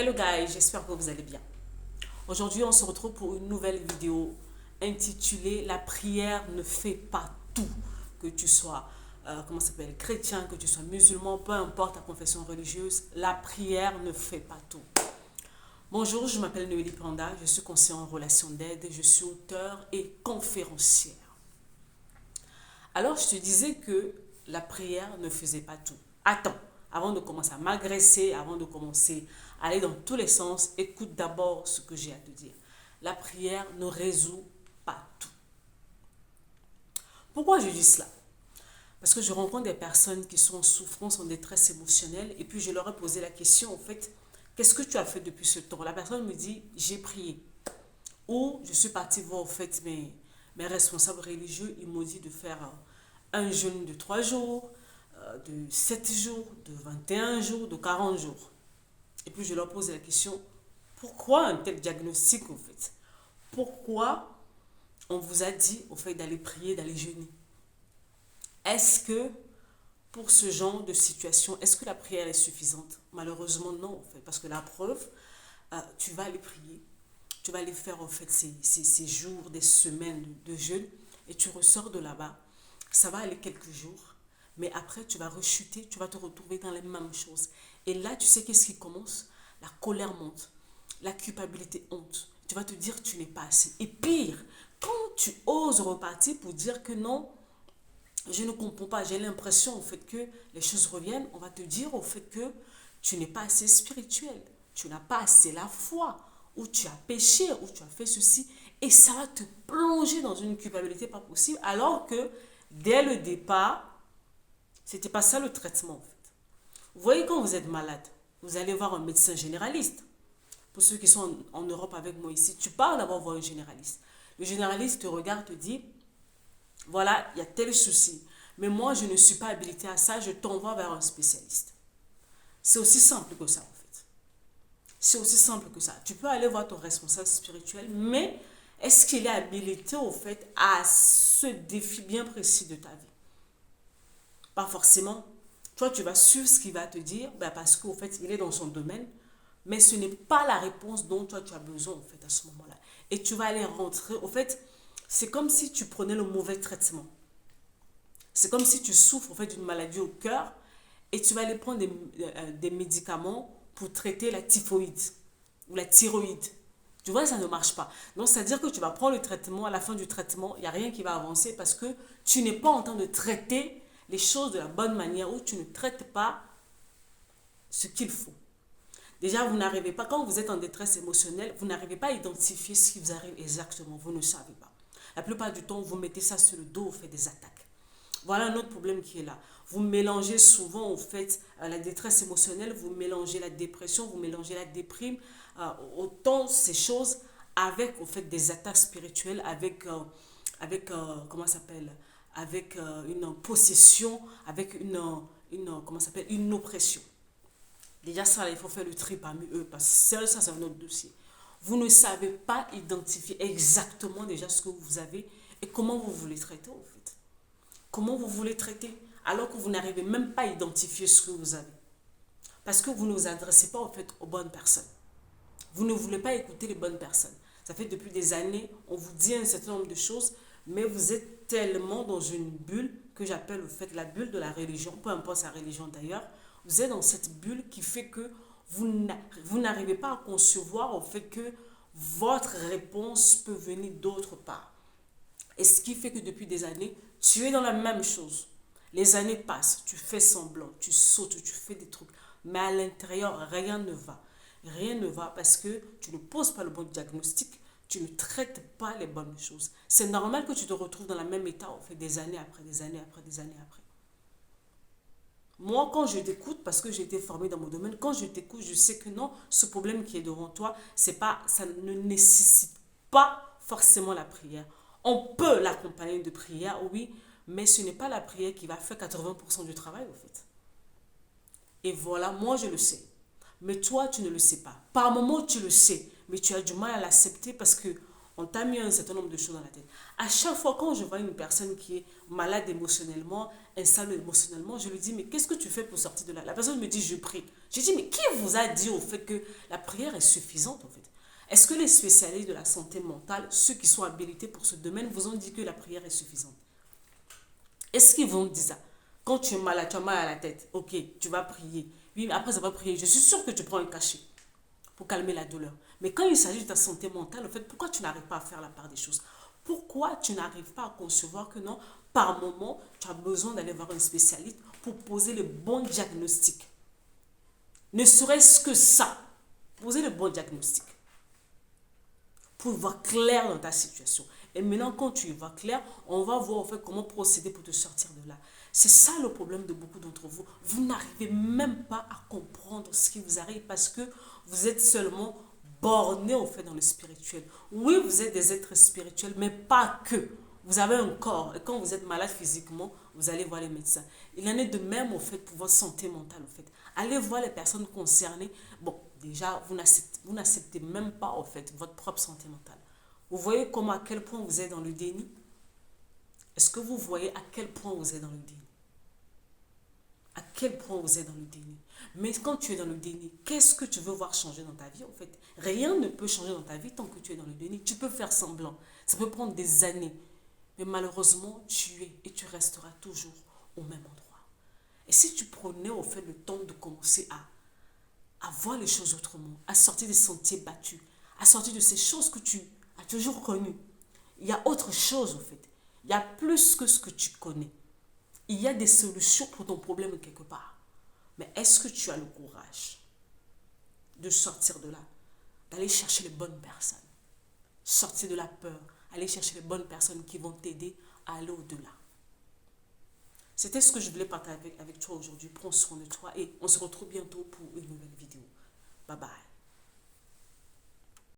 Hello guys, j'espère que vous allez bien. Aujourd'hui, on se retrouve pour une nouvelle vidéo intitulée La prière ne fait pas tout. Que tu sois, chrétien, que tu sois musulman, peu importe ta confession religieuse, la prière ne fait pas tout. Bonjour, je m'appelle Noélie Panda, je suis conseillère en relations d'aide, je suis auteure et conférencière. Alors, je te disais que la prière ne faisait pas tout. Attends, avant de commencer à m'agresser, avant de commencer à aller dans tous les sens, écoute d'abord ce que j'ai à te dire. La prière ne résout pas tout. Pourquoi je dis cela? Parce que je rencontre des personnes qui sont en souffrance, en détresse émotionnelle, et puis je leur ai posé la question, en fait, qu'est-ce que tu as fait depuis ce temps? La personne me dit, j'ai prié. Ou je suis partie voir, en fait, mes responsables religieux, ils m'ont dit de faire un jeûne de 3 jours, de 7 jours, de 21 jours, de 40 jours. Et puis je leur pose la question, pourquoi un tel diagnostic, en fait? Pourquoi on vous a dit, au fait, d'aller prier, d'aller jeûner? Est-ce que pour ce genre de situation, est-ce que la prière est suffisante? Malheureusement, non, en fait, parce que la preuve, tu vas aller prier, tu vas aller faire, en fait, ces jours, des semaines de jeûne, et tu ressors de là-bas. Ça va aller quelques jours, mais après, tu vas rechuter, tu vas te retrouver dans les mêmes choses. Et là, tu sais qu'est-ce qui commence? La colère monte, la culpabilité, honte. Tu vas te dire que tu n'es pas assez. Et pire, quand tu oses repartir pour dire que non, je ne comprends pas, j'ai l'impression au fait que les choses reviennent, on va te dire au fait que tu n'es pas assez spirituel, tu n'as pas assez la foi, ou tu as péché, ou tu as fait ceci, et ça va te plonger dans une culpabilité pas possible, alors que dès le départ, c'était pas ça le traitement en fait. Vous voyez, quand vous êtes malade, vous allez voir un médecin généraliste. Pour ceux qui sont en Europe avec moi ici, tu pars d'abord voir un généraliste. Le généraliste te regarde, te dit, voilà, il y a tel souci. Mais moi, je ne suis pas habilité à ça, je t'envoie vers un spécialiste. C'est aussi simple que ça, en fait. C'est aussi simple que ça. Tu peux aller voir ton responsable spirituel, mais est-ce qu'il est habilité, au fait, à ce défi bien précis de ta vie? Pas forcément. Toi, tu vas suivre ce qu'il va te dire, ben parce qu'au fait, il est dans son domaine, mais ce n'est pas la réponse dont toi, tu as besoin, en fait, à ce moment-là. Et tu vas aller rentrer, au fait, c'est comme si tu prenais le mauvais traitement. C'est comme si tu souffres en fait d'une maladie au cœur et tu vas aller prendre des médicaments pour traiter la typhoïde ou la thyroïde. Tu vois, ça ne marche pas. Donc, c'est-à-dire que tu vas prendre le traitement, à la fin du traitement, il n'y a rien qui va avancer parce que tu n'es pas en train de traiter les choses de la bonne manière ou tu ne traites pas ce qu'il faut. Déjà, vous n'arrivez pas, quand vous êtes en détresse émotionnelle, vous n'arrivez pas à identifier ce qui vous arrive exactement. Vous ne savez pas. La plupart du temps, vous mettez ça sur le dos, vous faites des attaques. Voilà un autre problème qui est là. Vous mélangez souvent, en fait, la détresse émotionnelle, vous mélangez la dépression, vous mélangez la déprime, autant ces choses avec, en fait, des attaques spirituelles, comment ça s'appelle, avec une possession, avec comment ça s'appelle, une oppression. Déjà, ça, il faut faire le tri parmi eux, parce que ça, c'est un autre dossier. Vous ne savez pas identifier exactement déjà ce que vous avez et comment vous voulez traiter, en fait. Comment vous voulez traiter alors que vous n'arrivez même pas à identifier ce que vous avez. Parce que vous ne vous adressez pas en fait aux bonnes personnes. Vous ne voulez pas écouter les bonnes personnes. Ça fait depuis des années, on vous dit un certain nombre de choses, mais vous êtes tellement dans une bulle que j'appelle en fait la bulle de la religion, peu importe sa religion d'ailleurs. Vous êtes dans cette bulle qui fait que vous n'arrivez pas à concevoir au fait que votre réponse peut venir d'autre part. Et ce qui fait que depuis des années, tu es dans la même chose. Les années passent, tu fais semblant, tu sautes, tu fais des trucs. Mais à l'intérieur, rien ne va. Rien ne va parce que tu ne poses pas le bon diagnostic, tu ne traites pas les bonnes choses. C'est normal que tu te retrouves dans le même état, au fait, des années après, des années après, des années après. Moi, quand je t'écoute, parce que j'ai été formée dans mon domaine, quand je t'écoute, je sais que non, ce problème qui est devant toi, ça ne nécessite pas forcément la prière. On peut l'accompagner de prière, oui, mais ce n'est pas la prière qui va faire 80% du travail, en fait. Et voilà, moi, je le sais. Mais toi, tu ne le sais pas. Par moments, tu le sais, mais tu as du mal à l'accepter parce que On t'a mis un certain nombre de choses dans la tête. À chaque fois, quand je vois une personne qui est malade émotionnellement, instable émotionnellement, je lui dis, mais qu'est-ce que tu fais pour sortir de là? La personne me dit, je prie. Je dis, mais qui vous a dit au fait que la prière est suffisante, en fait? Est-ce que les spécialistes de la santé mentale, ceux qui sont habilités pour ce domaine, vous ont dit que la prière est suffisante? Est-ce qu'ils vont dire ça? Quand tu es malade, tu as mal à la tête, ok, tu vas prier. Oui, mais après avoir prié, je suis sûre que tu prends un cachet pour calmer la douleur. Mais quand il s'agit de ta santé mentale, en fait, pourquoi tu n'arrives pas à faire la part des choses? Pourquoi tu n'arrives pas à concevoir que non, par moment, tu as besoin d'aller voir un spécialiste pour poser le bon diagnostic? Ne serait-ce que ça, poser le bon diagnostic pour voir clair dans ta situation. Et maintenant, quand tu y vois clair, on va voir en fait comment procéder pour te sortir de là. C'est ça le problème de beaucoup d'entre vous. Vous n'arrivez même pas à comprendre ce qui vous arrive parce que vous êtes seulement borné en fait dans le spirituel. Oui, vous êtes des êtres spirituels, mais pas que. Vous avez un corps et quand vous êtes malade physiquement, vous allez voir les médecins. Il en est de même au fait pour votre santé mentale en fait. Allez voir les personnes concernées. Bon, déjà, vous n'acceptez même pas en fait votre propre santé mentale. Vous voyez comment à quel point vous êtes dans le déni? Est-ce que vous voyez à quel point vous êtes dans le déni? À quel point vous êtes dans le déni? Mais quand tu es dans le déni, qu'est-ce que tu veux voir changer dans ta vie en fait? Rien ne peut changer dans ta vie tant que tu es dans le déni. Tu peux faire semblant. Ça peut prendre des années. Mais malheureusement, tu es et tu resteras toujours au même endroit. Et si tu prenais au fait le temps de commencer à voir les choses autrement, à sortir des sentiers battus, à sortir de ces choses que tu as toujours connues, il y a autre chose au fait. Il y a plus que ce que tu connais. Il y a des solutions pour ton problème quelque part. Mais est-ce que tu as le courage de sortir de là, d'aller chercher les bonnes personnes, sortir de la peur, aller chercher les bonnes personnes qui vont t'aider à aller au-delà? C'était ce que je voulais partager avec toi aujourd'hui. Prends soin de toi et on se retrouve bientôt pour une nouvelle vidéo. Bye bye.